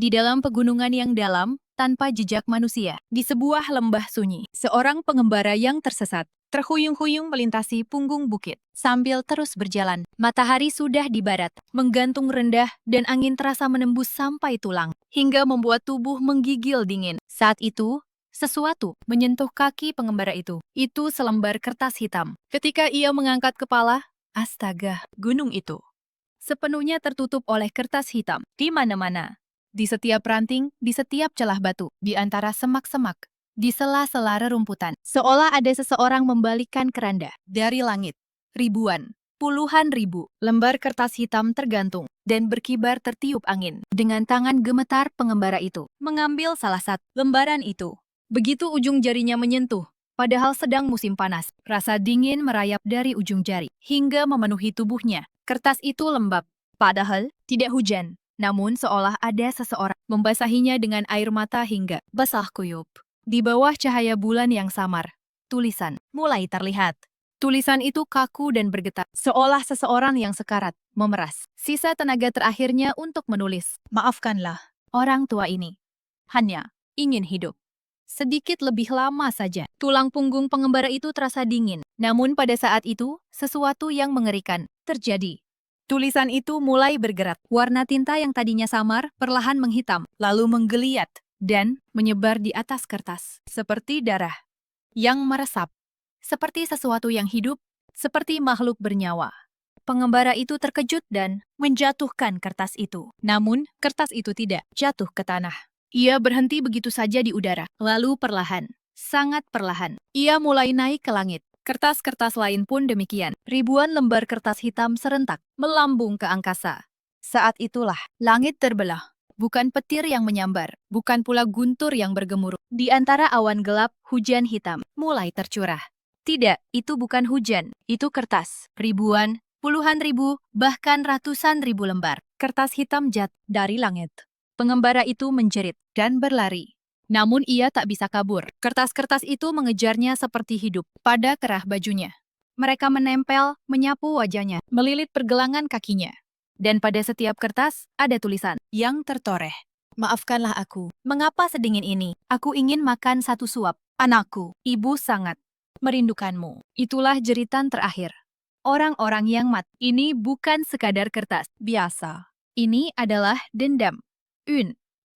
Di dalam pegunungan yang dalam, tanpa jejak manusia, di sebuah lembah sunyi, seorang pengembara yang tersesat, terhuyung-huyung melintasi punggung bukit. Sambil terus berjalan, matahari sudah di barat, menggantung rendah dan angin terasa menembus sampai tulang, hingga membuat tubuh menggigil dingin. Saat itu, sesuatu menyentuh kaki pengembara itu. Itu selembar kertas hitam. Ketika ia mengangkat kepala, astaga, gunung itu sepenuhnya tertutup oleh kertas hitam di mana-mana. Di setiap ranting, di setiap celah batu, di antara semak-semak, di sela-sela rerumputan. Seolah ada seseorang membalikkan keranda dari langit. Ribuan, puluhan ribu lembar kertas hitam tergantung dan berkibar tertiup angin. Dengan tangan gemetar pengembara itu mengambil salah satu lembaran itu. Begitu ujung jarinya menyentuh, padahal sedang musim panas, rasa dingin merayap dari ujung jari hingga memenuhi tubuhnya. Kertas itu lembab, padahal tidak hujan. Namun seolah ada seseorang membasahinya dengan air mata hingga basah kuyup. Di bawah cahaya bulan yang samar, tulisan mulai terlihat. Tulisan itu kaku dan bergetar, seolah seseorang yang sekarat, memeras sisa tenaga terakhirnya untuk menulis. Maafkanlah, orang tua ini hanya ingin hidup sedikit lebih lama saja. Tulang punggung pengembara itu terasa dingin. Namun pada saat itu, sesuatu yang mengerikan terjadi. Tulisan itu mulai bergerak. Warna tinta yang tadinya samar perlahan menghitam, lalu menggeliat dan menyebar di atas kertas. Seperti darah yang meresap. Seperti sesuatu yang hidup, seperti makhluk bernyawa. Pengembara itu terkejut dan menjatuhkan kertas itu. Namun, kertas itu tidak jatuh ke tanah. Ia berhenti begitu saja di udara. Lalu perlahan, sangat perlahan, ia mulai naik ke langit. Kertas-kertas lain pun demikian. Ribuan lembar kertas hitam serentak melambung ke angkasa. Saat itulah langit terbelah. Bukan petir yang menyambar, bukan pula guntur yang bergemuruh. Di antara awan gelap, hujan hitam mulai tercurah. Tidak, itu bukan hujan, itu kertas. Ribuan, puluhan ribu, bahkan ratusan ribu lembar. Kertas hitam jatuh dari langit. Pengembara itu menjerit dan berlari. Namun ia tak bisa kabur. Kertas-kertas itu mengejarnya seperti hidup pada kerah bajunya. Mereka menempel, menyapu wajahnya, melilit pergelangan kakinya. Dan pada setiap kertas ada tulisan yang tertoreh. Maafkanlah aku. Mengapa sedingin ini? Aku ingin makan satu suap. Anakku, ibu sangat merindukanmu. Itulah jeritan terakhir. Orang-orang yang mati. Ini bukan sekadar kertas biasa. Ini adalah dendam.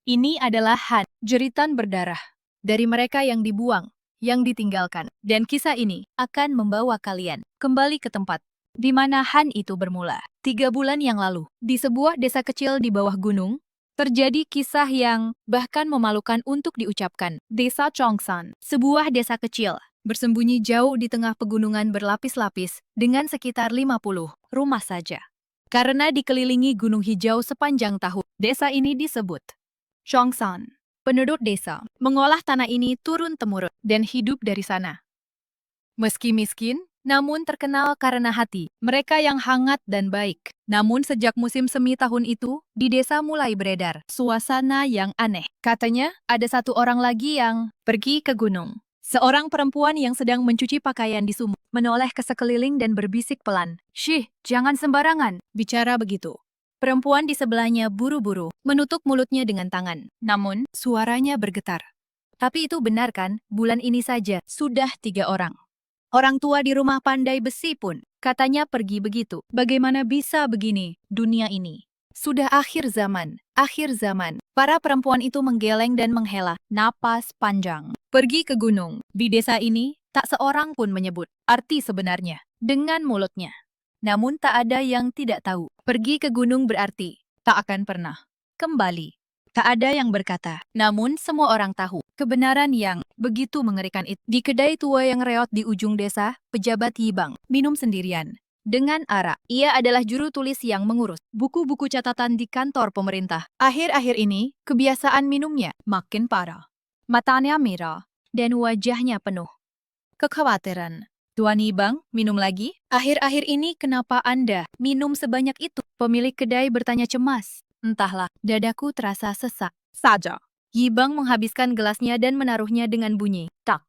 Ini adalah Han, jeritan berdarah. Dari mereka yang dibuang, yang ditinggalkan. Dan kisah ini akan membawa kalian kembali ke tempat di mana Han itu bermula. 3 bulan yang lalu, di sebuah desa kecil di bawah gunung, terjadi kisah yang bahkan memalukan untuk diucapkan. Desa Chongsan, sebuah desa kecil, bersembunyi jauh di tengah pegunungan berlapis-lapis dengan sekitar 50 rumah saja. Karena dikelilingi gunung hijau sepanjang tahun, desa ini disebut Chongsan. Penduduk desa mengolah tanah ini turun-temurun dan hidup dari sana. Meski miskin, namun terkenal karena hati mereka yang hangat dan baik. Namun sejak musim semi tahun itu, di desa mulai beredar suasana yang aneh. Katanya, ada satu orang lagi yang pergi ke gunung. Seorang perempuan yang sedang mencuci pakaian di sumur, menoleh ke sekeliling dan berbisik pelan. "Syih, jangan sembarangan," bicara begitu. Perempuan di sebelahnya buru-buru menutup mulutnya dengan tangan. Namun, suaranya bergetar. Tapi itu benar kan, bulan ini saja sudah 3 orang. Orang tua di rumah pandai besi pun katanya pergi begitu. Bagaimana bisa begini dunia ini? Sudah akhir zaman, akhir zaman. Para perempuan itu menggeleng dan menghela napas panjang. Pergi ke gunung. Di desa ini, tak seorang pun menyebut arti sebenarnya dengan mulutnya. Namun tak ada yang tidak tahu. Pergi ke gunung berarti tak akan pernah kembali. Tak ada yang berkata, namun semua orang tahu kebenaran yang begitu mengerikan itu. Di kedai tua yang reot di ujung desa, pejabat Yibang minum sendirian. Dengan arak, ia adalah juru tulis yang mengurus buku-buku catatan di kantor pemerintah. Akhir-akhir ini, kebiasaan minumnya makin parah. Matanya merah, dan wajahnya penuh kekhawatiran. Tuan Yibang, minum lagi? Akhir-akhir ini kenapa Anda minum sebanyak itu? Pemilik kedai bertanya cemas. Entahlah, dadaku terasa sesak saja. Yibang menghabiskan gelasnya dan menaruhnya dengan bunyi tak.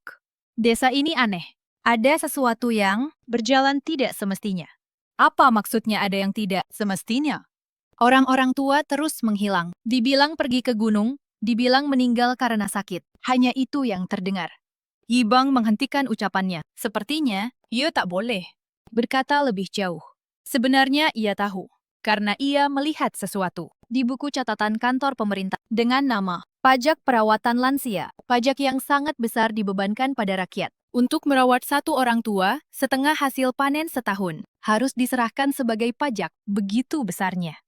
Desa ini aneh. Ada sesuatu yang berjalan tidak semestinya. Apa maksudnya ada yang tidak semestinya? Orang-orang tua terus menghilang. Dibilang pergi ke gunung, dibilang meninggal karena sakit. Hanya itu yang terdengar. Yibang menghentikan ucapannya. Sepertinya, ia tak boleh berkata lebih jauh. Sebenarnya ia tahu, karena ia melihat sesuatu di buku catatan kantor pemerintah dengan nama Pajak Perawatan Lansia, pajak yang sangat besar dibebankan pada rakyat. Untuk merawat satu orang tua, setengah hasil panen setahun harus diserahkan sebagai pajak, begitu besarnya.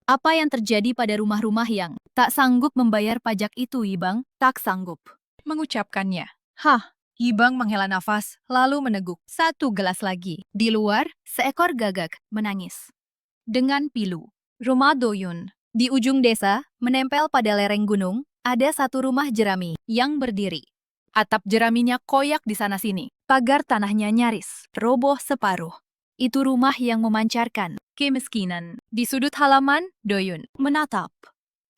Apa yang terjadi pada rumah-rumah yang tak sanggup membayar pajak itu, Ibang? Tak sanggup mengucapkannya. Hah, Ibang menghela nafas, lalu meneguk. Satu gelas lagi. Di luar, seekor gagak menangis. Dengan pilu. Rumah Doyun. Di ujung desa, menempel pada lereng gunung, ada satu rumah jerami yang berdiri. Atap jeraminya koyak di sana-sini. Pagar tanahnya nyaris roboh separuh. Itu rumah yang memancarkan kemiskinan. Di sudut halaman, Doyun menatap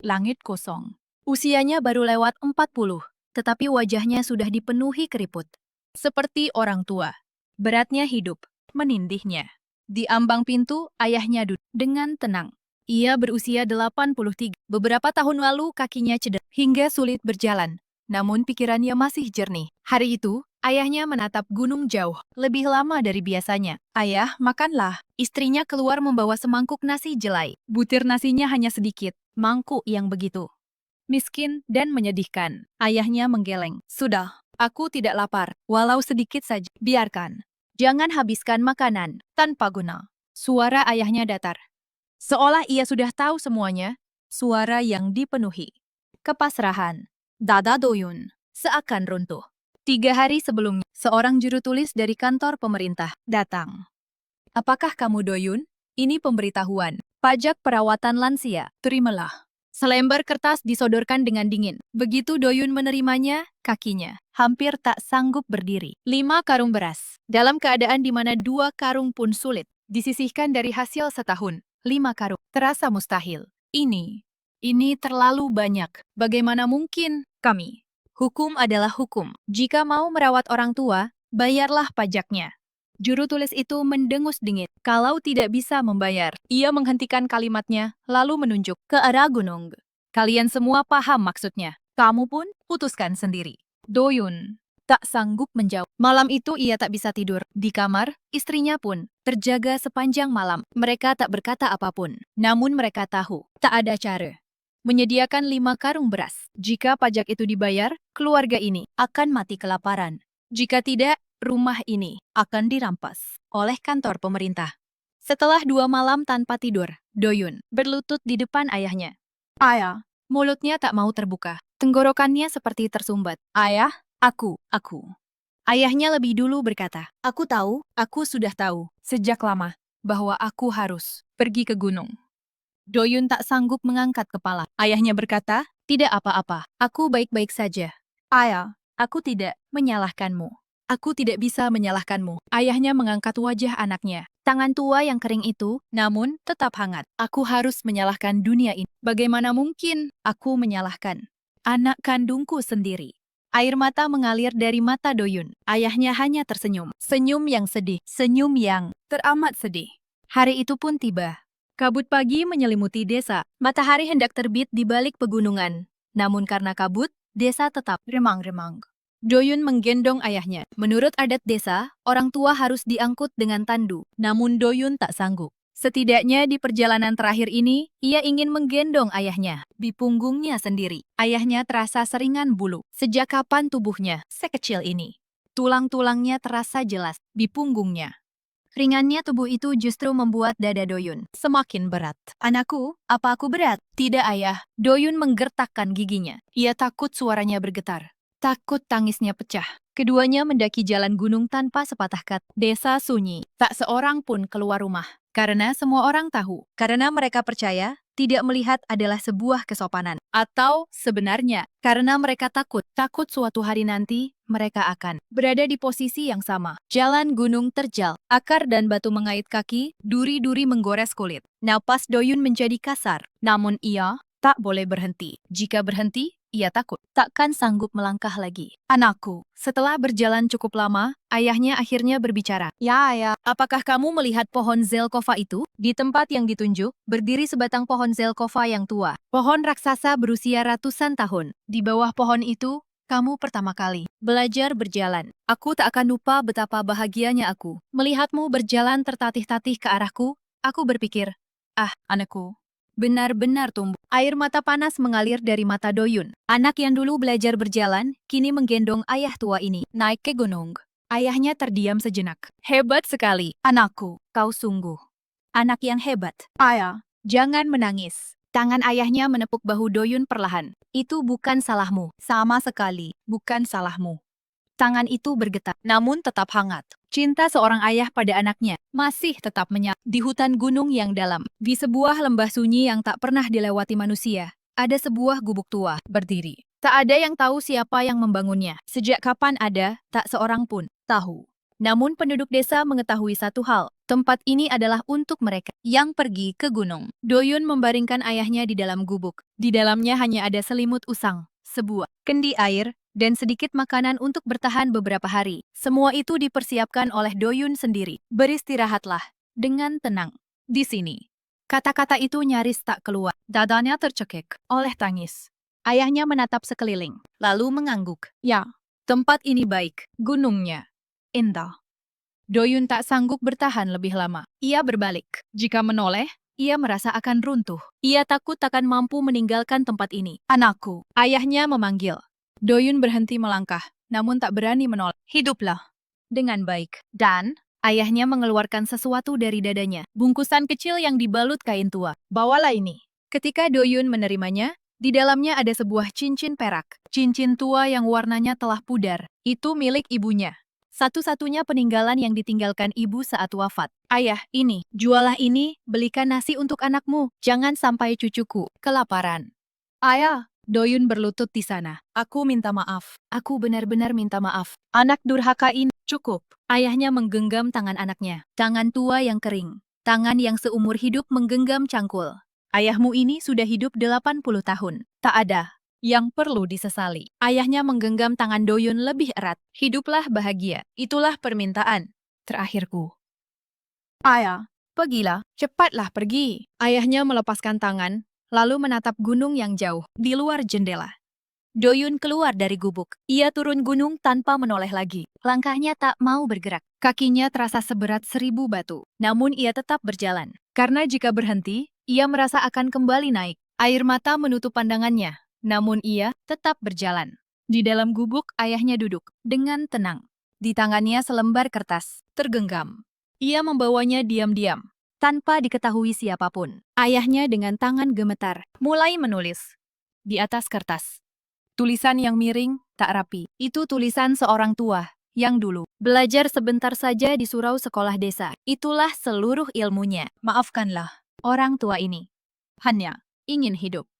langit kosong. Usianya baru lewat 40, tetapi wajahnya sudah dipenuhi keriput. Seperti orang tua. Beratnya hidup, menindihnya. Di ambang pintu, ayahnya duduk dengan tenang. Ia berusia 83. Beberapa tahun lalu kakinya cedera hingga sulit berjalan. Namun pikirannya masih jernih. Hari itu, ayahnya menatap gunung jauh, lebih lama dari biasanya. Ayah, makanlah. Istrinya keluar membawa semangkuk nasi jelai. Butir nasinya hanya sedikit, mangkuk yang begitu miskin dan menyedihkan. Ayahnya menggeleng. Sudah, aku tidak lapar, walau sedikit saja. Biarkan. Jangan habiskan makanan, tanpa guna. Suara ayahnya datar. Seolah ia sudah tahu semuanya, suara yang dipenuhi kepasrahan. Dada Doyun seakan runtuh. 3 hari sebelumnya, seorang juru tulis dari kantor pemerintah datang. Apakah kamu Doyun? Ini pemberitahuan. Pajak perawatan lansia. Terimalah. Selembar kertas disodorkan dengan dingin. Begitu Doyun menerimanya, kakinya hampir tak sanggup berdiri. 5 karung beras. Dalam keadaan di mana 2 karung pun sulit disisihkan dari hasil setahun. 5 karung. Terasa mustahil. Ini terlalu banyak. Bagaimana mungkin kami? Hukum adalah hukum. Jika mau merawat orang tua, bayarlah pajaknya. Juru tulis itu mendengus dingin. Kalau tidak bisa membayar, ia menghentikan kalimatnya, lalu menunjuk ke arah gunung. Kalian semua paham maksudnya. Kamu pun putuskan sendiri. Doyun tak sanggup menjawab. Malam itu ia tak bisa tidur. Di kamar, istrinya pun terjaga sepanjang malam. Mereka tak berkata apapun. Namun mereka tahu, tak ada cara menyediakan 5 karung beras. Jika pajak itu dibayar, keluarga ini akan mati kelaparan. Jika tidak, rumah ini akan dirampas oleh kantor pemerintah. Setelah 2 malam tanpa tidur, Doyun berlutut di depan ayahnya. Ayah, mulutnya tak mau terbuka. Tenggorokannya seperti tersumbat. Ayah, aku. Ayahnya lebih dulu berkata, aku sudah tahu, sejak lama, bahwa aku harus pergi ke gunung. Doyun tak sanggup mengangkat kepala. Ayahnya berkata, tidak apa-apa, aku baik-baik saja. Ayah, aku tidak menyalahkanmu. Aku tidak bisa menyalahkanmu. Ayahnya mengangkat wajah anaknya. Tangan tua yang kering itu, namun tetap hangat. Aku harus menyalahkan dunia ini. Bagaimana mungkin aku menyalahkan anak kandungku sendiri? Air mata mengalir dari mata Doyun. Ayahnya hanya tersenyum. Senyum yang sedih. Senyum yang teramat sedih. Hari itu pun tiba. Kabut pagi menyelimuti desa. Matahari hendak terbit di balik pegunungan. Namun karena kabut, desa tetap remang-remang. Doyun menggendong ayahnya. Menurut adat desa, orang tua harus diangkut dengan tandu. Namun Doyun tak sanggup. Setidaknya di perjalanan terakhir ini, ia ingin menggendong ayahnya di punggungnya sendiri. Ayahnya terasa seringan bulu. Sejak kapan tubuhnya sekecil ini? Tulang-tulangnya terasa jelas di punggungnya. Ringannya tubuh itu justru membuat dada Doyun semakin berat. Anakku, apa aku berat? Tidak ayah. Doyun menggertakkan giginya. Ia takut suaranya bergetar. Takut tangisnya pecah. Keduanya mendaki jalan gunung tanpa sepatah kata. Desa sunyi. Tak seorang pun keluar rumah. Karena semua orang tahu. Karena mereka percaya, tidak melihat adalah sebuah kesopanan. Atau sebenarnya, karena mereka takut suatu hari nanti, mereka akan berada di posisi yang sama. Jalan gunung terjal, akar dan batu mengait kaki, duri-duri menggores kulit. Napas Doyun menjadi kasar, namun ia tak boleh berhenti. Jika berhenti, Ia takut takkan sanggup melangkah lagi. Anakku, setelah berjalan cukup lama, ayahnya akhirnya berbicara. Ya, ayah. Apakah kamu melihat pohon Zelkova itu? Di tempat yang ditunjuk, berdiri sebatang pohon Zelkova yang tua. Pohon raksasa berusia ratusan tahun. Di bawah pohon itu, kamu pertama kali belajar berjalan. Aku tak akan lupa betapa bahagianya aku melihatmu berjalan tertatih-tatih ke arahku. Aku berpikir, ah, anakku, benar-benar tumbuh. Air mata panas mengalir dari mata Doyun. Anak yang dulu belajar berjalan, kini menggendong ayah tua ini naik ke gunung. Ayahnya terdiam sejenak. Hebat sekali, anakku. Kau sungguh anak yang hebat. Ayah, jangan menangis. Tangan ayahnya menepuk bahu Doyun perlahan. Itu bukan salahmu. Sama sekali, bukan salahmu. Tangan itu bergetar, namun tetap hangat. Cinta seorang ayah pada anaknya masih tetap menyala. Di hutan gunung yang dalam, di sebuah lembah sunyi yang tak pernah dilewati manusia, ada sebuah gubuk tua berdiri. Tak ada yang tahu siapa yang membangunnya. Sejak kapan ada, tak seorang pun tahu. Namun penduduk desa mengetahui satu hal, tempat ini adalah untuk mereka yang pergi ke gunung. Doyun membaringkan ayahnya di dalam gubuk. Di dalamnya hanya ada selimut usang, sebuah kendi air, dan sedikit makanan untuk bertahan beberapa hari. Semua itu dipersiapkan oleh Doyun sendiri. Beristirahatlah dengan tenang di sini. Kata-kata itu nyaris tak keluar. Dadanya tercekik oleh tangis. Ayahnya menatap sekeliling, lalu mengangguk. Ya, tempat ini baik. Gunungnya indah. Doyun tak sanggup bertahan lebih lama. Ia berbalik. Jika menoleh, ia merasa akan runtuh. Ia takut takkan mampu meninggalkan tempat ini. Anakku, ayahnya memanggil. Doyun berhenti melangkah, namun tak berani menolak. Hiduplah dengan baik. Dan ayahnya mengeluarkan sesuatu dari dadanya. Bungkusan kecil yang dibalut kain tua. Bawalah ini. Ketika Doyun menerimanya, di dalamnya ada sebuah cincin perak. Cincin tua yang warnanya telah pudar. Itu milik ibunya. Satu-satunya peninggalan yang ditinggalkan ibu saat wafat. Ayah, ini, jualah ini, belikan nasi untuk anakmu. Jangan sampai cucuku kelaparan. Ayah, Doyun berlutut di sana. Aku minta maaf. Aku benar-benar minta maaf. Anak durhaka ini. Cukup. Ayahnya menggenggam tangan anaknya. Tangan tua yang kering. Tangan yang seumur hidup menggenggam cangkul. Ayahmu ini sudah hidup 80 tahun. Tak ada yang perlu disesali. Ayahnya menggenggam tangan Doyun lebih erat. Hiduplah bahagia. Itulah permintaan terakhirku. Ayah, pergilah. Cepatlah pergi. Ayahnya melepaskan tangan, lalu menatap gunung yang jauh di luar jendela. Doyun keluar dari gubuk. Ia turun gunung tanpa menoleh lagi. Langkahnya tak mau bergerak. Kakinya terasa seberat 1000 batu. Namun ia tetap berjalan. Karena jika berhenti, ia merasa akan kembali naik. Air mata menutup pandangannya. Namun ia tetap berjalan. Di dalam gubuk, ayahnya duduk dengan tenang. Di tangannya selembar kertas, tergenggam. Ia membawanya diam-diam, tanpa diketahui siapapun. Ayahnya dengan tangan gemetar, mulai menulis. Di atas kertas. Tulisan yang miring, tak rapi. Itu tulisan seorang tua, yang dulu belajar sebentar saja di surau sekolah desa. Itulah seluruh ilmunya. Maafkanlah, orang tua ini. Hanya ingin hidup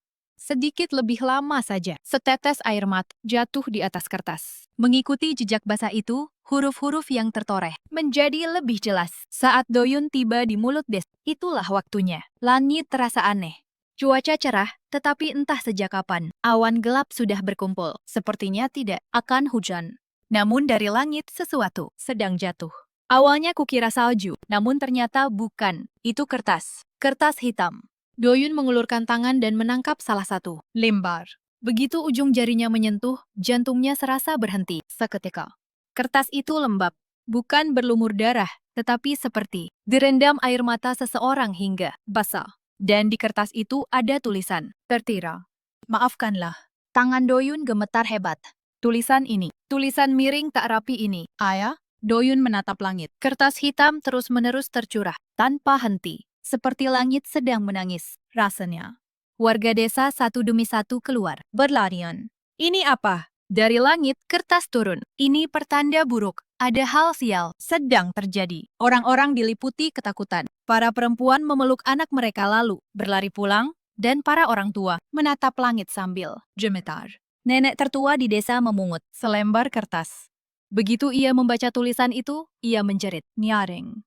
sedikit lebih lama saja. Setetes air mata jatuh di atas kertas. Mengikuti jejak basah itu, huruf-huruf yang tertoreh menjadi lebih jelas. Saat Doyun tiba di mulut desa, itulah waktunya. Langit terasa aneh. Cuaca cerah, tetapi entah sejak kapan, awan gelap sudah berkumpul. Sepertinya tidak akan hujan. Namun dari langit sesuatu sedang jatuh. Awalnya kukira salju, namun ternyata bukan. Itu kertas. Kertas hitam. Doyun mengulurkan tangan dan menangkap salah satu lembar. Begitu ujung jarinya menyentuh, jantungnya serasa berhenti seketika. Kertas itu lembab, bukan berlumur darah, tetapi seperti direndam air mata seseorang hingga basah. Dan di kertas itu ada tulisan, tertira. Maafkanlah. Tangan Doyun gemetar hebat. Tulisan ini, tulisan miring tak rapi ini. Ayah, Doyun menatap langit. Kertas hitam terus-menerus tercurah, tanpa henti. Seperti langit sedang menangis, rasanya. Warga desa satu demi satu keluar, berlarian. Ini apa? Dari langit, kertas turun. Ini pertanda buruk. Ada hal sial sedang terjadi. Orang-orang diliputi ketakutan. Para perempuan memeluk anak mereka lalu berlari pulang, dan para orang tua menatap langit sambil gemetar. Nenek tertua di desa memungut selembar kertas. Begitu ia membaca tulisan itu, ia menjerit, nyaring.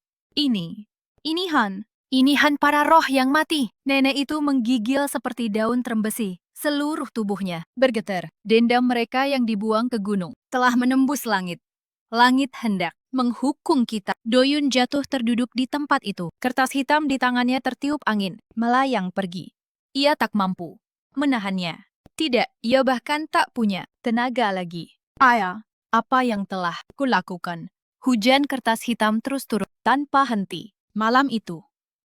Ini Han para roh yang mati. Nenek itu menggigil seperti daun trembesi. Seluruh tubuhnya bergetar. Dendam mereka yang dibuang ke gunung telah menembus langit. Langit hendak menghukum kita. Doyun jatuh terduduk di tempat itu. Kertas hitam di tangannya tertiup angin, melayang pergi. Ia tak mampu menahannya. Tidak, ia bahkan tak punya tenaga lagi. Ayah, apa yang telah kulakukan? Hujan kertas hitam terus turun tanpa henti. Malam itu,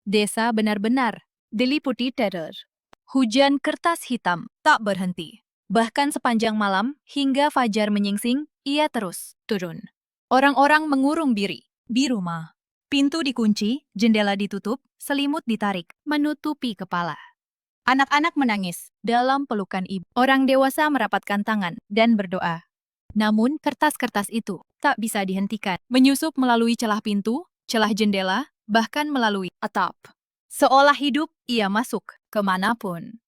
desa benar-benar diliputi teror. Hujan kertas hitam tak berhenti. Bahkan sepanjang malam hingga fajar menyingsing, ia terus turun. Orang-orang mengurung diri di rumah. Pintu dikunci, jendela ditutup, selimut ditarik, menutupi kepala. Anak-anak menangis dalam pelukan ibu. Orang dewasa merapatkan tangan dan berdoa. Namun kertas-kertas itu tak bisa dihentikan. Menyusup melalui celah pintu, celah jendela, bahkan melalui atap. Seolah hidup, ia masuk kemanapun.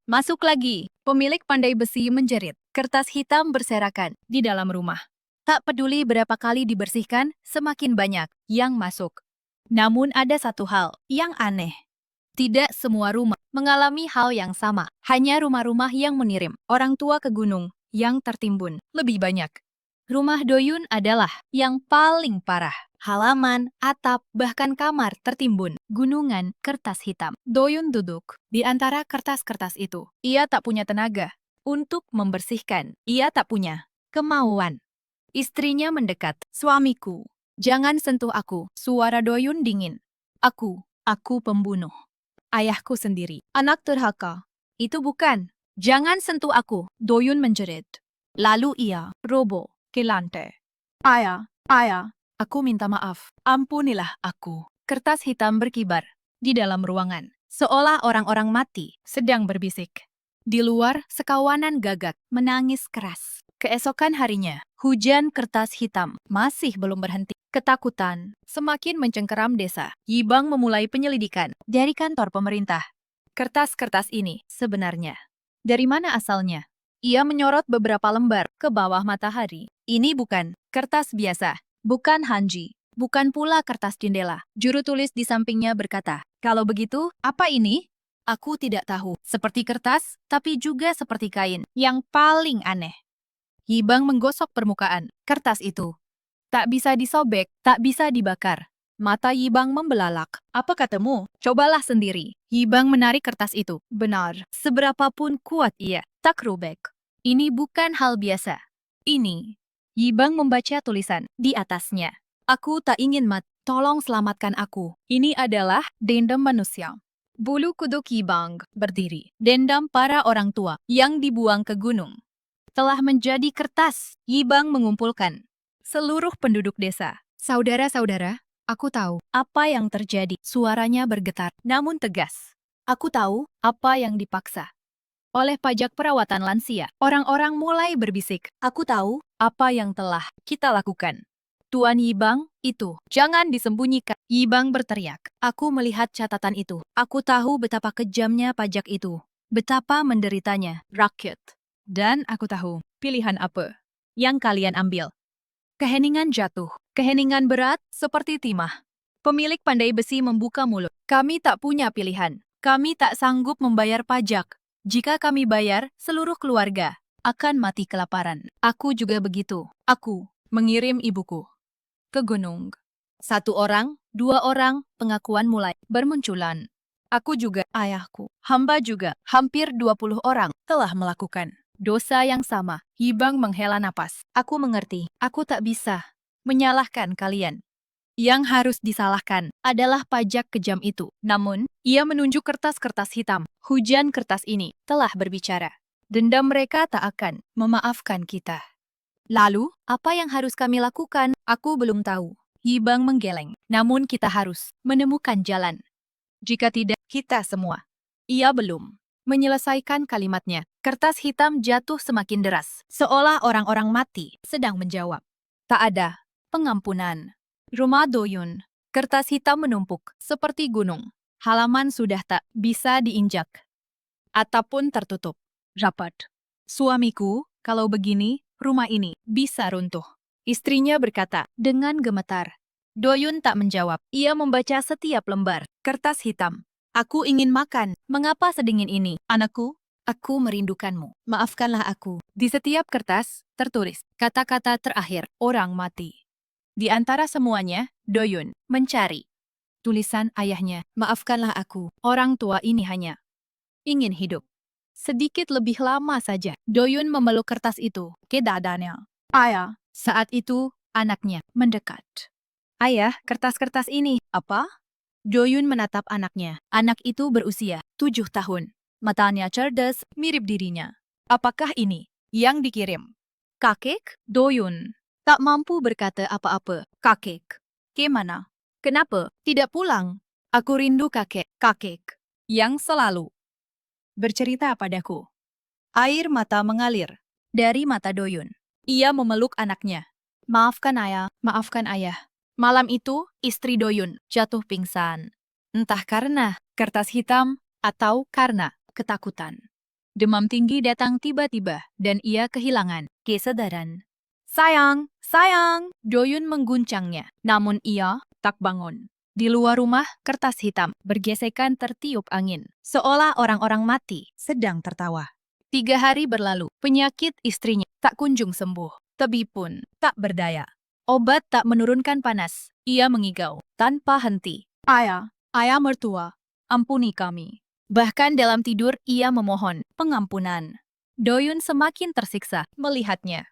Masuk lagi. Pemilik pandai besi menjerit. Kertas hitam berserakan di dalam rumah. Tak peduli berapa kali dibersihkan, semakin banyak yang masuk. Namun ada satu hal yang aneh. Tidak semua rumah mengalami hal yang sama. Hanya rumah-rumah yang mengirim orang tua ke gunung yang tertimbun lebih banyak. Rumah Doyun adalah yang paling parah. Halaman, atap, bahkan kamar tertimbun. Gunungan kertas hitam. Doyun duduk di antara kertas-kertas itu. Ia tak punya tenaga untuk membersihkan. Ia tak punya kemauan. Istrinya mendekat. Suamiku, jangan sentuh aku. Suara Doyun dingin. Aku pembunuh. Ayahku sendiri. Anak durhaka. Itu bukan. Jangan sentuh aku. Doyun menjerit. Lalu ia roboh ke lantai. Ayah. Aku minta maaf. Ampunilah aku. Kertas hitam berkibar di dalam ruangan. Seolah orang-orang mati sedang berbisik. Di luar, sekawanan gagak menangis keras. Keesokan harinya, hujan kertas hitam masih belum berhenti. Ketakutan semakin mencengkeram desa. Yibang memulai penyelidikan dari kantor pemerintah. Kertas-kertas ini sebenarnya dari mana asalnya? Ia menyorot beberapa lembar ke bawah matahari. Ini bukan kertas biasa, bukan hanji, bukan pula kertas jendela. Juru tulis di sampingnya berkata, "Kalau begitu, apa ini?" Aku tidak tahu. Seperti kertas, tapi juga seperti kain. Yang paling aneh, Yibang menggosok permukaan kertas itu. Tak bisa disobek, tak bisa dibakar. Mata Yibang membelalak. Apa katamu? Cobalah sendiri. Yibang menarik kertas itu. Benar, seberapapun kuat ia, tak robek. Ini bukan hal biasa. Ini. Yibang membaca tulisan di atasnya. Aku tak ingin mati. Tolong selamatkan aku. Ini adalah dendam manusia. Bulu kuduk Yibang berdiri. Dendam para orang tua yang dibuang ke gunung telah menjadi kertas. Yibang mengumpulkan seluruh penduduk desa. Saudara-saudara, aku tahu apa yang terjadi. Suaranya bergetar, namun tegas. Aku tahu apa yang dipaksa oleh pajak perawatan lansia. Orang-orang mulai berbisik. Aku tahu apa yang telah kita lakukan. Tuan Yibang, itu jangan disembunyikan. Yibang berteriak. Aku melihat catatan itu. Aku tahu betapa kejamnya pajak itu. Betapa menderitanya rakyat. Dan aku tahu pilihan apa yang kalian ambil. Keheningan jatuh. Keheningan berat seperti timah. Pemilik pandai besi membuka mulut. Kami tak punya pilihan. Kami tak sanggup membayar pajak. Jika kami bayar, seluruh keluarga akan mati kelaparan. Aku juga begitu. Aku mengirim ibuku ke gunung. Satu orang, dua orang, pengakuan mulai bermunculan. Aku juga, ayahku, hamba juga, hampir 20 orang telah melakukan dosa yang sama. Yibang menghela napas. Aku mengerti. Aku tak bisa menyalahkan kalian. Yang harus disalahkan adalah pajak kejam itu. Namun, ia menunjuk kertas-kertas hitam. Hujan kertas ini telah berbicara. Dendam mereka tak akan memaafkan kita. Lalu, apa yang harus kami lakukan? Aku belum tahu. Yibang menggeleng. Namun kita harus menemukan jalan. Jika tidak, kita semua. Ia belum menyelesaikan kalimatnya. Kertas hitam jatuh semakin deras. Seolah orang-orang mati sedang menjawab. Tak ada pengampunan. Rumah Doyun. Kertas hitam menumpuk seperti gunung. Halaman sudah tak bisa diinjak. Atap pun tertutup rapat. Suamiku, kalau begini, rumah ini bisa runtuh. Istrinya berkata dengan gemetar. Doyun tak menjawab. Ia membaca setiap lembar kertas hitam. Aku ingin makan. Mengapa sedingin ini? Anakku, Aku merindukanmu. Maafkanlah aku. Di setiap kertas, tertulis kata-kata terakhir, orang mati. Di antara semuanya, Doyun mencari tulisan ayahnya. Maafkanlah aku. Orang tua ini hanya ingin hidup sedikit lebih lama saja. Doyun memeluk kertas itu ke dadanya. Ayah. Saat itu, anaknya mendekat. Ayah, kertas-kertas ini. Apa? Doyun menatap anaknya. Anak itu berusia 7 tahun. Matanya cerdas, mirip dirinya. Apakah ini yang dikirim? Kakek? Doyun tak mampu berkata apa-apa. Kakek. Kemana? Kenapa tidak pulang? Aku rindu kakek. Kakek. Yang selalu bercerita padaku. Air mata mengalir dari mata Doyun. Ia memeluk anaknya. Maafkan ayah. Malam itu, istri Doyun jatuh pingsan. Entah karena kertas hitam atau karena ketakutan. Demam tinggi datang tiba-tiba dan ia kehilangan kesadaran. Sayang, Doyun mengguncangnya. Namun ia tak bangun. Di luar rumah, kertas hitam bergesekan tertiup angin. Seolah orang-orang mati sedang tertawa. 3 hari berlalu, penyakit istrinya tak kunjung sembuh. Tebih pun tak berdaya. Obat tak menurunkan panas. Ia mengigau tanpa henti. Ayah mertua, ampuni kami. Bahkan dalam tidur ia memohon pengampunan. Doyun semakin tersiksa melihatnya.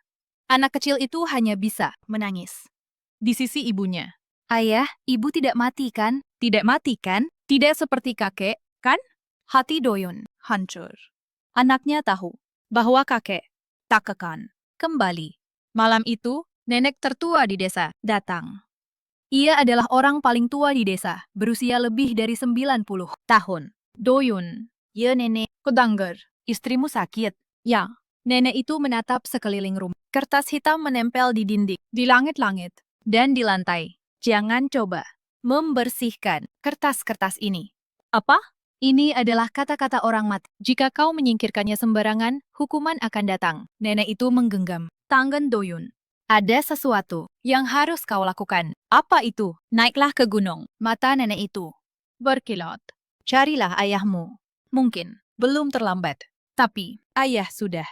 Anak kecil itu hanya bisa menangis. Di sisi ibunya. Ayah, ibu tidak mati kan? Tidak mati kan? Tidak seperti kakek, kan? Hati Doyun hancur. Anaknya tahu bahwa kakek tak akan kembali. Malam itu, nenek tertua di desa datang. Ia adalah orang paling tua di desa, berusia lebih dari 90 tahun. Doyun. Ya nenek, Kodangger, istrimu sakit. Ya. Nenek itu menatap sekeliling rumah. Kertas hitam menempel di dinding, di langit-langit, dan di lantai. Jangan coba membersihkan kertas-kertas ini. Apa? Ini adalah kata-kata orang mati. Jika kau menyingkirkannya sembarangan, hukuman akan datang. Nenek itu menggenggam tangan Doyun. Ada sesuatu yang harus kau lakukan. Apa itu? Naiklah ke gunung. Mata nenek itu berkilat. Carilah ayahmu. Mungkin belum terlambat. Tapi ayah sudah.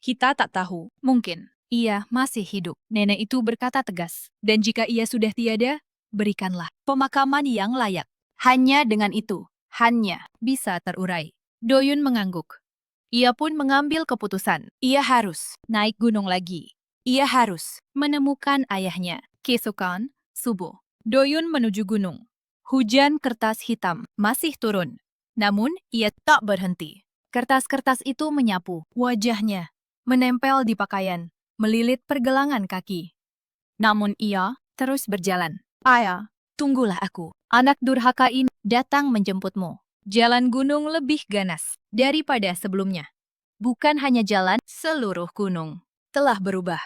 Kita tak tahu. Mungkin ia masih hidup. Nenek itu berkata tegas. Dan jika ia sudah tiada, berikanlah pemakaman yang layak. Hanya dengan itu, hanya bisa terurai. Doyun mengangguk. Ia pun mengambil keputusan. Ia harus naik gunung lagi. Ia harus menemukan ayahnya. Keesokan, subuh. Doyun menuju gunung. Hujan kertas hitam masih turun. Namun, ia tak berhenti. Kertas-kertas itu menyapu wajahnya, menempel di pakaian, melilit pergelangan kaki. Namun ia terus berjalan. Ayah, tunggulah aku. Anak durhaka ini datang menjemputmu. Jalan gunung lebih ganas daripada sebelumnya. Bukan hanya jalan, seluruh gunung telah berubah.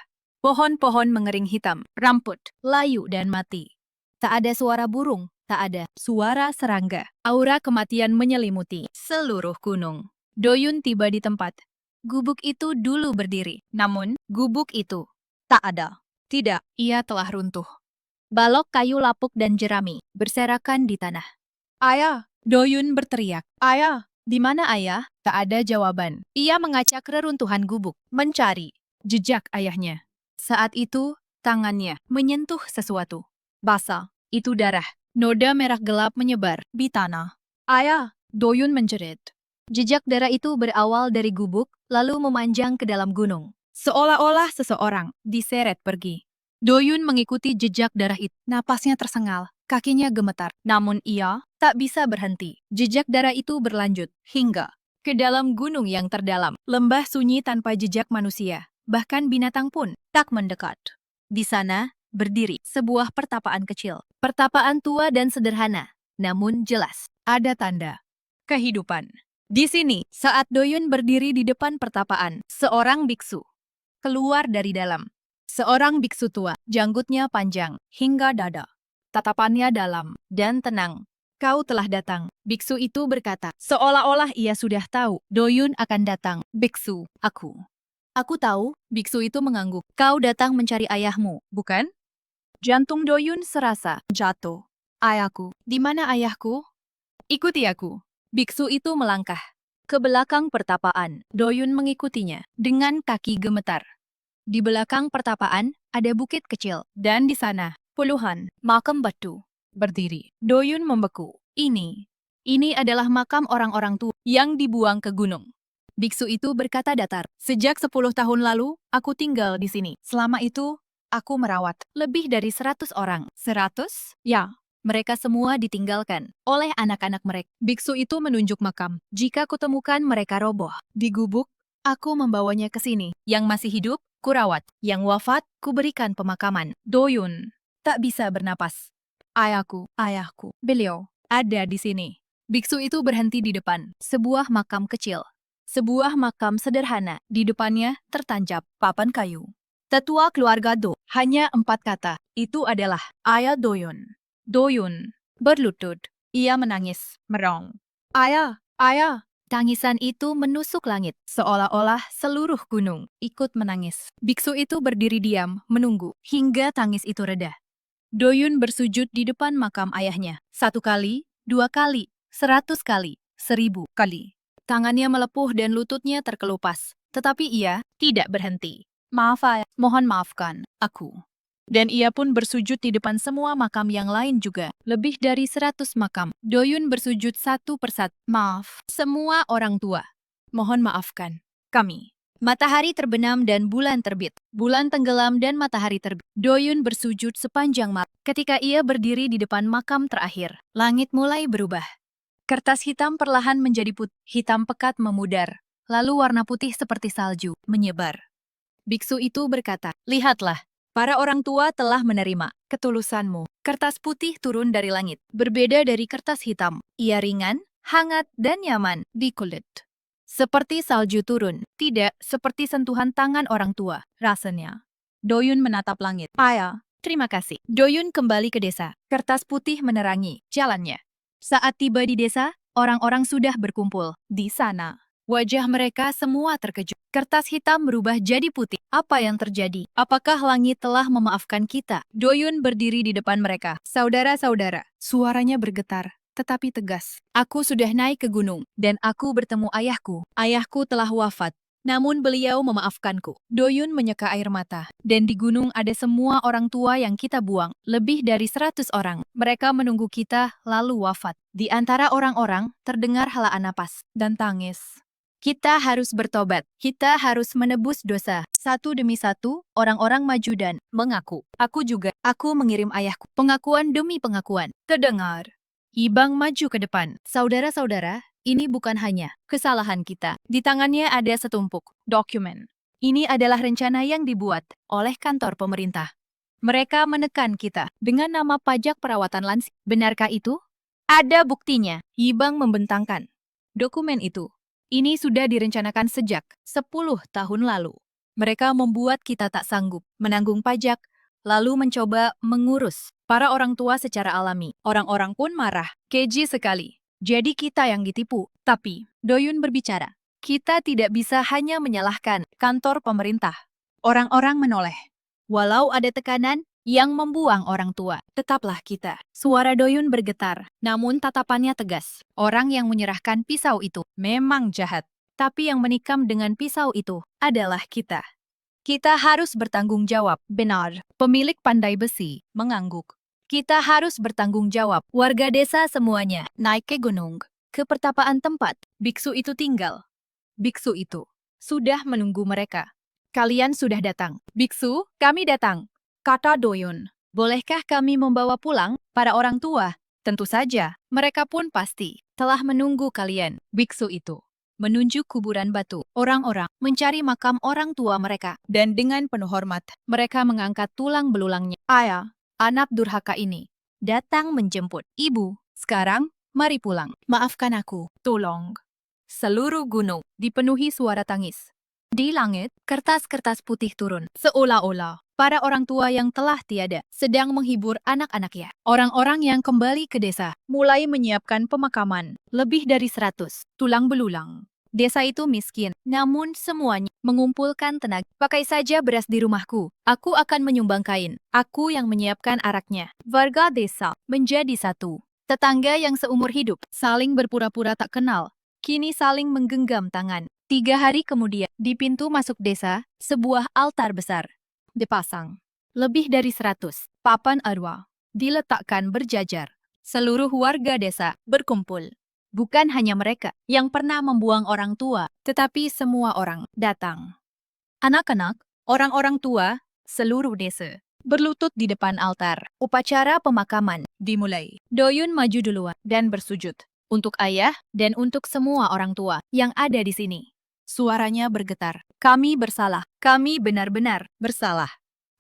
Pohon-pohon mengering hitam, ramput, layu dan mati. Tak ada suara burung, tak ada suara serangga. Aura kematian menyelimuti seluruh gunung. Doyun tiba di tempat. Gubuk itu dulu berdiri, namun gubuk itu tak ada. Tidak, ia telah runtuh. Balok kayu lapuk dan jerami berserakan di tanah. Ayah, Doyun berteriak. Ayah, di mana ayah? Tak ada jawaban. Ia mengacak reruntuhan gubuk, mencari jejak ayahnya. Saat itu, tangannya menyentuh sesuatu. Basah, itu darah. Noda merah gelap menyebar di tanah. Ayah, Doyun menjerit. Jejak darah itu berawal dari gubuk, lalu memanjang ke dalam gunung. Seolah-olah seseorang diseret pergi. Doyun mengikuti jejak darah itu. Napasnya tersengal, kakinya gemetar. Namun ia tak bisa berhenti. Jejak darah itu berlanjut hingga ke dalam gunung yang terdalam. Lembah sunyi tanpa jejak manusia. Bahkan binatang pun tak mendekat. Di sana, berdiri sebuah pertapaan kecil. Pertapaan tua dan sederhana, namun jelas ada tanda kehidupan. Di sini, saat Doyun berdiri di depan pertapaan, seorang biksu keluar dari dalam. Seorang biksu tua, janggutnya panjang hingga dada. Tatapannya dalam dan tenang. Kau telah datang, biksu itu berkata, seolah-olah ia sudah tahu Doyun akan datang. Biksu, aku. Aku tahu, biksu itu mengangguk. Kau datang mencari ayahmu, bukan? Jantung Doyun serasa jatuh. Ayahku, di mana ayahku? Ikuti aku. Biksu itu melangkah. ke belakang pertapaan. Doyun mengikutinya dengan kaki gemetar. Di belakang pertapaan ada bukit kecil, dan di sana puluhan makam batu berdiri. Doyun membeku. Ini adalah makam orang-orang tua yang dibuang ke gunung. Biksu itu berkata datar, sejak 10 tahun lalu, aku tinggal di sini. Selama itu, aku merawat lebih dari 100 orang. 100? Ya. Mereka semua ditinggalkan oleh anak-anak mereka. Biksu itu menunjuk makam. Jika kutemukan mereka roboh di gubuk, aku membawanya ke sini. Yang masih hidup, kurawat. Yang wafat, kuberikan pemakaman. Doyun tak bisa bernapas. Ayahku, beliau ada di sini. Biksu itu berhenti di depan sebuah makam kecil. Sebuah makam sederhana, di depannya tertancap papan kayu. Tetua keluarga Do, hanya 4 kata. Itu adalah ayah Doyun. Doyun berlutut. Ia menangis, merong. Ayah, ayah. Tangisan itu menusuk langit, seolah-olah seluruh gunung ikut menangis. Biksu itu berdiri diam, menunggu, hingga tangis itu reda. Doyun bersujud di depan makam ayahnya. 1 kali, 2 kali, 100 kali, 1000 kali. Tangannya melepuh dan lututnya terkelupas. Tetapi ia tidak berhenti. Maaf ayah, mohon maafkan aku. Dan ia pun bersujud di depan semua makam yang lain juga. Lebih dari 100 makam. Doyun bersujud satu persatu. Maaf, semua orang tua. Mohon maafkan kami. Matahari terbenam dan bulan terbit. Bulan tenggelam dan matahari terbit. Doyun bersujud sepanjang malam. Ketika ia berdiri di depan makam terakhir, langit mulai berubah. Kertas hitam perlahan menjadi putih, hitam pekat memudar. Lalu warna putih seperti salju menyebar. Biksu itu berkata, lihatlah, para orang tua telah menerima ketulusanmu. Kertas putih turun dari langit, berbeda dari kertas hitam. Ia ringan, hangat, dan nyaman di kulit. Seperti salju turun, tidak seperti sentuhan tangan orang tua, rasanya. Doyun menatap langit. Ayah, terima kasih. Doyun kembali ke desa. Kertas putih menerangi jalannya. Saat tiba di desa, orang-orang sudah berkumpul di sana. Wajah mereka semua terkejut. Kertas hitam berubah jadi putih. Apa yang terjadi? Apakah langit telah memaafkan kita? Doyun berdiri di depan mereka. Saudara-saudara, suaranya bergetar, tetapi tegas. Aku sudah naik ke gunung, dan aku bertemu ayahku. Ayahku telah wafat. Namun beliau memaafkanku. Doyun menyeka air mata. Dan di gunung ada semua orang tua yang kita buang. Lebih dari 100 orang. Mereka menunggu kita lalu wafat. Di antara orang-orang terdengar helaan napas dan tangis. Kita harus bertobat. Kita harus menebus dosa. Satu demi satu, orang-orang maju dan mengaku. Aku juga. Aku mengirim ayahku. Pengakuan demi pengakuan. Terdengar. Ibang maju ke depan. Saudara-saudara, ini bukan hanya kesalahan kita. Di tangannya ada setumpuk dokumen. Ini adalah rencana yang dibuat oleh kantor pemerintah. Mereka menekan kita dengan nama pajak perawatan lansia. Benarkah itu? Ada buktinya. Ibang membentangkan dokumen itu. Ini sudah direncanakan sejak 10 tahun lalu. Mereka membuat kita tak sanggup menanggung pajak, lalu mencoba mengurus para orang tua secara alami. Orang-orang pun marah. Keji sekali. Jadi kita yang ditipu. Tapi, Doyun berbicara, kita tidak bisa hanya menyalahkan kantor pemerintah. Orang-orang menoleh. Walau ada tekanan yang membuang orang tua, tetaplah kita. Suara Doyun bergetar, namun tatapannya tegas. Orang yang menyerahkan pisau itu memang jahat. Tapi yang menikam dengan pisau itu adalah kita. Kita harus bertanggung jawab. Benar, pemilik pandai besi mengangguk. Kita harus bertanggung jawab. Warga desa semuanya naik ke gunung, ke pertapaan tempat biksu itu tinggal. Biksu itu sudah menunggu mereka. Kalian sudah datang. Biksu, kami datang, kata Doyun. Bolehkah kami membawa pulang para orang tua? Tentu saja, mereka pun pasti telah menunggu kalian. Biksu itu menunjuk kuburan batu. Orang-orang mencari makam orang tua mereka. Dan dengan penuh hormat, mereka mengangkat tulang belulangnya. Ayah, anak durhaka ini datang menjemput. Ibu, sekarang mari pulang. Maafkan aku, tolong. Seluruh gunung dipenuhi suara tangis. Di langit, kertas-kertas putih turun. Seolah-olah para orang tua yang telah tiada sedang menghibur anak-anaknya. Orang-orang yang kembali ke desa mulai menyiapkan pemakaman. Lebih dari 100 tulang belulang. Desa itu miskin, namun semuanya mengumpulkan tenaga. Pakai saja beras di rumahku. Aku akan menyumbang kain. Aku yang menyiapkan araknya. Warga desa menjadi satu. Tetangga yang seumur hidup saling berpura-pura tak kenal. Kini saling menggenggam tangan. 3 hari kemudian, di pintu masuk desa, sebuah altar besar dipasang. Lebih dari 100 papan arwah diletakkan berjajar. Seluruh warga desa berkumpul. Bukan hanya mereka yang pernah membuang orang tua, tetapi semua orang datang. Anak-anak, orang-orang tua, seluruh desa berlutut di depan altar. Upacara pemakaman dimulai. Doyun maju duluan dan bersujud untuk ayah dan untuk semua orang tua yang ada di sini. Suaranya bergetar. Kami bersalah. Kami benar-benar bersalah.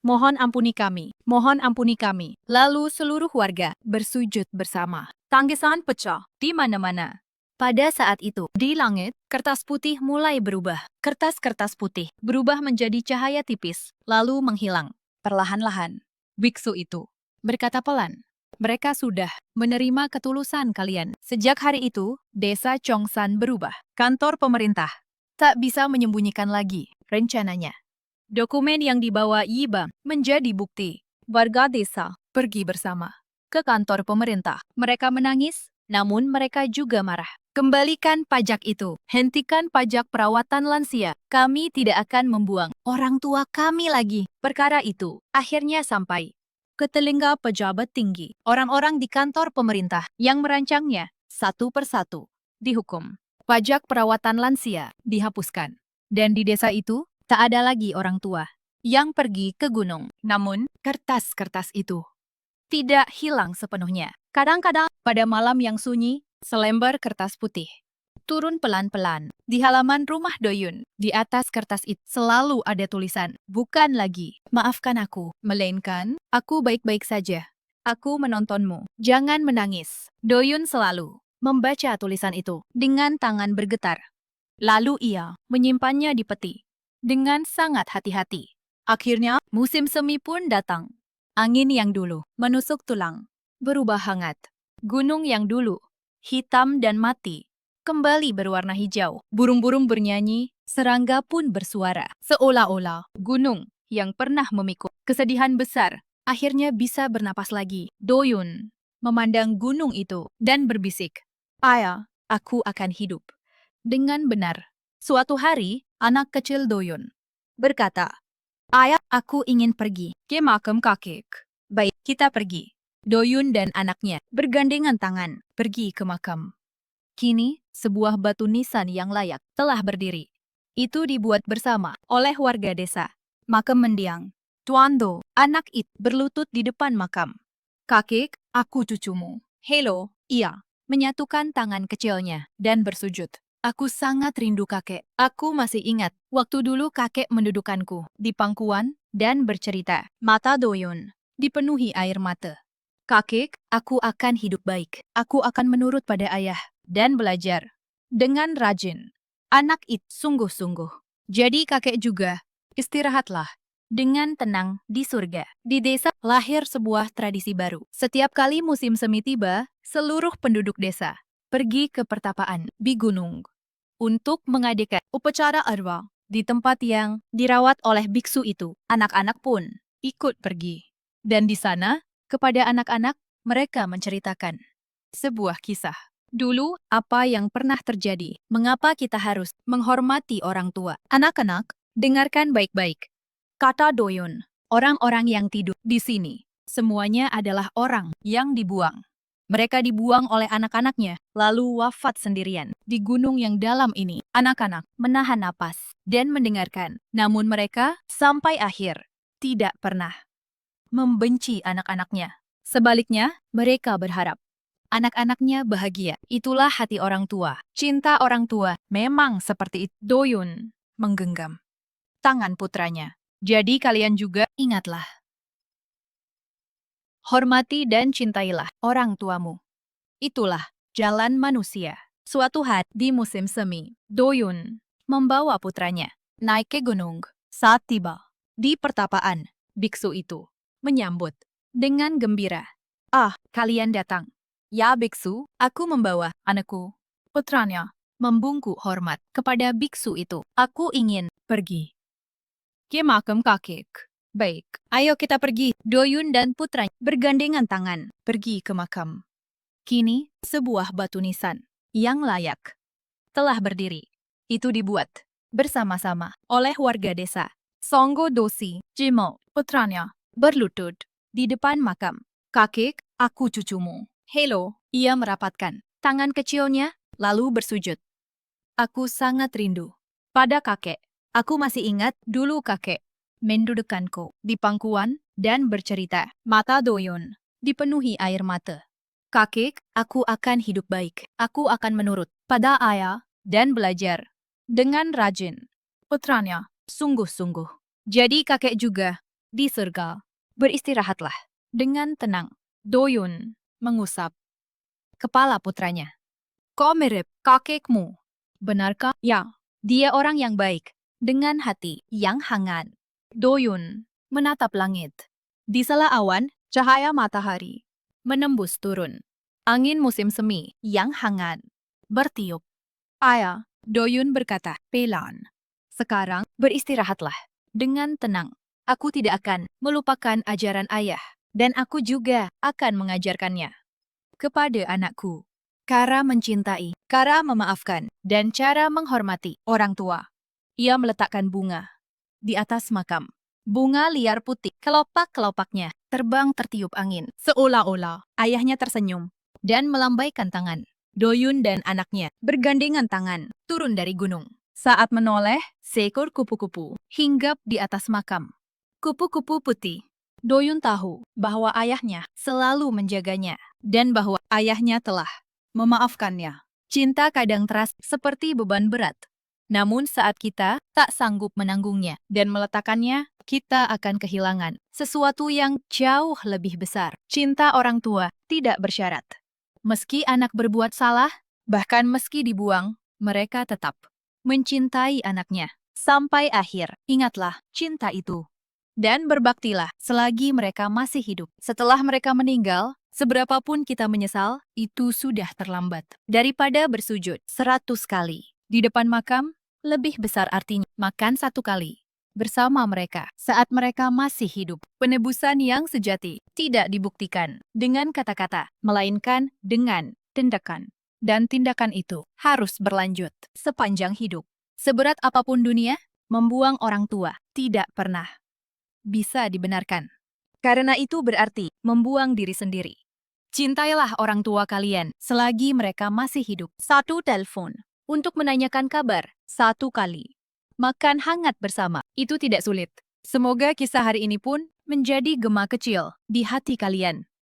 Mohon ampuni kami. Mohon ampuni kami. Lalu seluruh warga bersujud bersama. Tangisan pecah di mana-mana. Pada saat itu, di langit, kertas putih mulai berubah. Kertas-kertas putih berubah menjadi cahaya tipis, lalu menghilang. Perlahan-lahan, biksu itu berkata pelan, mereka sudah menerima ketulusan kalian. Sejak hari itu, desa Chongsan berubah. Kantor pemerintah tak bisa menyembunyikan lagi rencananya. Dokumen yang dibawa Yiba menjadi bukti. Warga desa pergi bersama ke kantor pemerintah. Mereka menangis, namun mereka juga marah. Kembalikan pajak itu. Hentikan pajak perawatan lansia. Kami tidak akan membuang orang tua kami lagi. Perkara itu akhirnya sampai ke telinga pejabat tinggi. Orang-orang di kantor pemerintah yang merancangnya satu persatu dihukum. Pajak perawatan lansia dihapuskan. Dan di desa itu tak ada lagi orang tua yang pergi ke gunung. Namun, kertas-kertas itu tidak hilang sepenuhnya. Kadang-kadang, pada malam yang sunyi, selembar kertas putih turun pelan-pelan di halaman rumah Doyun. Di atas kertas itu selalu ada tulisan, bukan lagi, maafkan aku, melainkan, aku baik-baik saja. Aku menontonmu. Jangan menangis. Doyun selalu membaca tulisan itu dengan tangan bergetar. Lalu ia menyimpannya di peti dengan sangat hati-hati. Akhirnya, musim semi pun datang. Angin yang dulu menusuk tulang berubah hangat. Gunung yang dulu hitam dan mati kembali berwarna hijau. Burung-burung bernyanyi, serangga pun bersuara. Seolah-olah gunung yang pernah memikul kesedihan besar akhirnya bisa bernapas lagi. Doyun memandang gunung itu dan berbisik, "Ayah, aku akan hidup dengan benar." Suatu hari, anak kecil Doyun berkata, "Ayah, aku ingin pergi ke makam kakek." "Baik, kita pergi." Doyun dan anaknya bergandengan tangan pergi ke makam. Kini, sebuah batu nisan yang layak telah berdiri. Itu dibuat bersama oleh warga desa. Makam mendiang. Tuan Do, anak itu berlutut di depan makam. "Kakek, aku cucumu." "Hello." Ia menyatukan tangan kecilnya dan bersujud. "Aku sangat rindu kakek. Aku masih ingat waktu dulu kakek mendudukanku di pangkuan dan bercerita." Mata Doyun dipenuhi air mata. "Kakek, aku akan hidup baik. Aku akan menurut pada ayah dan belajar dengan rajin." Anak itu sungguh-sungguh. Jadi kakek juga. Istirahatlah dengan tenang di surga. Di desa lahir sebuah tradisi baru. Setiap kali musim semi tiba, seluruh penduduk desa pergi ke pertapaan di gunung untuk mengadakan upacara arwah di tempat yang dirawat oleh biksu itu. Anak-anak pun ikut pergi. Dan di sana, kepada anak-anak, mereka menceritakan sebuah kisah. Dulu, apa yang pernah terjadi? Mengapa kita harus menghormati orang tua? Anak-anak, dengarkan baik-baik. Kata Doyun, orang-orang yang tidur di sini, semuanya adalah orang yang dibuang. Mereka dibuang oleh anak-anaknya, lalu wafat sendirian. Di gunung yang dalam ini, anak-anak menahan napas dan mendengarkan. Namun mereka, sampai akhir, tidak pernah membenci anak-anaknya. Sebaliknya, mereka berharap anak-anaknya bahagia. Itulah hati orang tua. Cinta orang tua memang seperti itu. Doyun menggenggam tangan putranya. Jadi kalian juga ingatlah. Hormati dan cintailah orang tuamu. Itulah jalan manusia. Suatu hari di musim semi, Doyun membawa putranya naik ke gunung. Saat tiba di pertapaan, biksu itu menyambut dengan gembira. "Ah, kalian datang." "Ya biksu, aku membawa anakku." Putranya membungkuk hormat kepada biksu itu. "Aku ingin pergi ke makam kakek." "Baik, ayo kita pergi." Doyun dan putranya bergandengan tangan pergi ke makam. Kini, sebuah batu nisan yang layak telah berdiri. Itu dibuat bersama-sama oleh warga desa. Songgo Dosi, Jimo, putranya, berlutut di depan makam. Kakek, aku cucumu. Hello, ia merapatkan tangan kecilnya, lalu bersujud. Aku sangat rindu pada kakek. Aku masih ingat dulu kakek mendudukkanku di pangkuan dan bercerita. Mata Doyun dipenuhi air mata. Kakek, aku akan hidup baik. Aku akan menurut pada ayah dan belajar dengan rajin. Putranya, sungguh-sungguh. Jadi kakek juga di surga. Beristirahatlah dengan tenang. Doyun mengusap kepala putranya. Kau mirip kakekmu. Benarkah? Ya, dia orang yang baik, dengan hati yang hangat. Doyun menatap langit. Di sela awan, cahaya matahari menembus turun. Angin musim semi yang hangat bertiup. Ayah, Doyun berkata, Pelan. Sekarang beristirahatlah dengan tenang. Aku tidak akan melupakan ajaran ayah, dan aku juga akan mengajarkannya kepada anakku. Cara mencintai, cara memaafkan, dan cara menghormati orang tua. Ia meletakkan bunga di atas makam. Bunga liar putih, kelopak-kelopaknya terbang tertiup angin. Seolah-olah ayahnya tersenyum dan melambaikan tangan. Doyun dan anaknya bergandengan tangan turun dari gunung. Saat menoleh, seekor kupu-kupu hinggap di atas makam. Kupu-kupu putih. Doyun tahu bahwa ayahnya selalu menjaganya dan bahwa ayahnya telah memaafkannya. Cinta kadang terasa seperti beban berat. Namun saat kita tak sanggup menanggungnya dan meletakkannya, kita akan kehilangan sesuatu yang jauh lebih besar. Cinta orang tua tidak bersyarat. Meski anak berbuat salah, bahkan meski dibuang, mereka tetap mencintai anaknya sampai akhir. Ingatlah cinta itu. Dan berbaktilah selagi mereka masih hidup. Setelah mereka meninggal, seberapapun kita menyesal, itu sudah terlambat. Daripada bersujud 100 kali di depan makam, lebih besar artinya makan 1 kali bersama mereka saat mereka masih hidup. Penebusan yang sejati tidak dibuktikan dengan kata-kata, melainkan dengan tindakan. Dan tindakan itu harus berlanjut sepanjang hidup. Seberat apapun dunia, membuang orang tua tidak pernah bisa dibenarkan. Karena itu berarti membuang diri sendiri. Cintailah orang tua kalian selagi mereka masih hidup. 1 telepon untuk menanyakan kabar 1 kali. Makan hangat bersama, itu tidak sulit. Semoga kisah hari ini pun menjadi gema kecil di hati kalian.